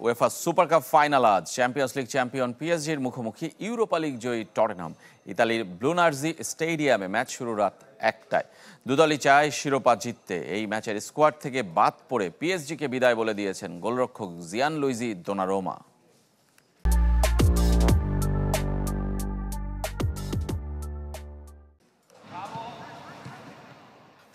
UEFA super cup final আজ। Champions league champion পিএসজির মুখোমুখি ইউরোপা লিগ জয়ী টটেনহাম। ইতালির ব্লুনার্জি স্টেডিয়ামে ম্যাচ শুরু রাত 1টায়। দুদলই চায় শিরোপা জিততে। এই ম্যাচের স্কোয়াড থেকে বাদ পড়ে পিএসজিকে বিদায় বলে দিয়েছেন গোলরক্ষক জিয়ানলুইজি দোনারুমা।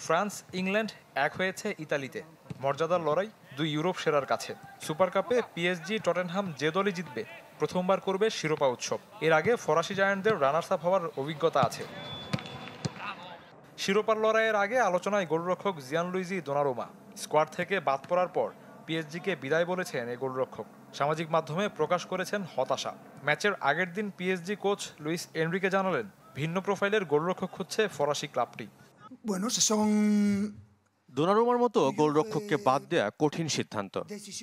ফ্রান্স ইংল্যান্ড এক হয়েছে ইতালিতে। মর্যাদার লড়াই দুই ইউরোপ সেরার কাছে। সুপার কাপে পিএসজি টটেনহাম যে দলই জিতবে প্রথমবার করবে শিরোপা উৎসব। এর আগে ফরাসি জায়ান্টদের রানার্স আপ হওয়ার অভিজ্ঞতা আছে। শিরোপার লড়াইয়ের আগে আলোচনায় গোলরক্ষক জিয়ানলুইজি দোনারুমা। স্কোয়াড থেকে বাদ পড়ার পর পিএসজিকে বিদায় বলেছেন এই গোলরক্ষক। সামাজিক মাধ্যমে প্রকাশ করেছেন হতাশা। ম্যাচের আগের দিন পিএসজি কোচ লুইস এনরিকে জানালেন, ভিন্ন প্রোফাইলের গোলরক্ষক খুঁজছে ফরাসি ক্লাবটি। দোনারুমার মতো গোলরক্ষককে বাদ দেয়া কঠিন সিদ্ধান্ত।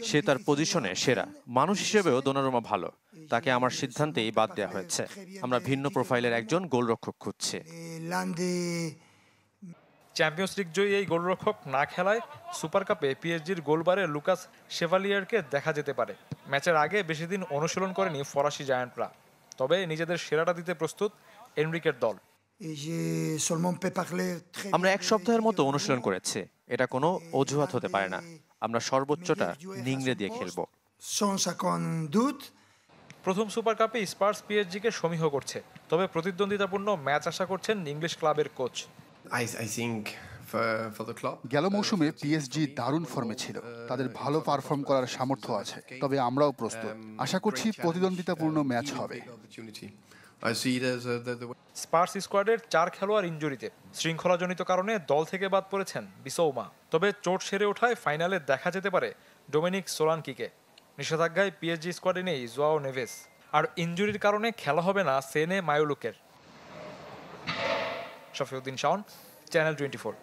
সে তার পজিশনে সেরা। মানুষ হিসেবেও দোনারুমা ভালো। তাকে আমার সিদ্ধান্তেই বাদ দেওয়া হয়েছে। আমরা ভিন্ন প্রোফাইলের একজন গোলরক্ষক খুঁজছি। চ্যাম্পিয়ন্স লিগ জয়ী এই গোলরক্ষক না খেলায় সুপার কাপে পিএসজির গোলবারে লুকাস শেভালিয়ারকে দেখা যেতে পারে। ম্যাচের আগে বেশি দিন অনুশীলন করেনি ফরাসি জায়ান্টরা। তবে নিজেদের সেরাটা দিতে প্রস্তুত এনরিকের দল। আমরা এক সপ্তাহের মতো অনুশীলন করেছি। এটা কোনো অজুহাত হতে পারে না। আমরা সর্বোচ্চটা নিংড়ে দিয়ে খেলব। প্রথম সুপার কাপে স্পার্স পিএসজিকে সমীহ করছে। তবে প্রতিদ্বন্দ্বিতাপূর্ণ ম্যাচ আশা করছেন ইংলিশ ক্লাবের কোচ। গেল মৌসুমে পিএসজি দারুণ ফর্মে ছিল। তাদের ভালো পারফর্ম করার সামর্থ্য আছে। তবে আমরাও প্রস্তুত। আশা করছি প্রতিদ্বন্দ্বিতাপূর্ণ ম্যাচ হবে। স্পার্স স্কোয়াডের 4 খেলোয়াড় ইনজুরিতে। শৃঙ্খলাজনিত কারণে দল থেকে বাদ পড়েছেন বিসৌমা। তবে চোট সেরে ওঠায় ফাইনালে দেখা যেতে পারে ডোমিনিক সোলানকিকে। নিষেধাজ্ঞায় পিএসজি স্কোয়াডে নেই জোয়াও নেভেস। আর ইনজুরির কারণে খেলা হবে না সেনে মায়োলুকের। শফিউদ্দিন শাওন, চ্যানেল 24।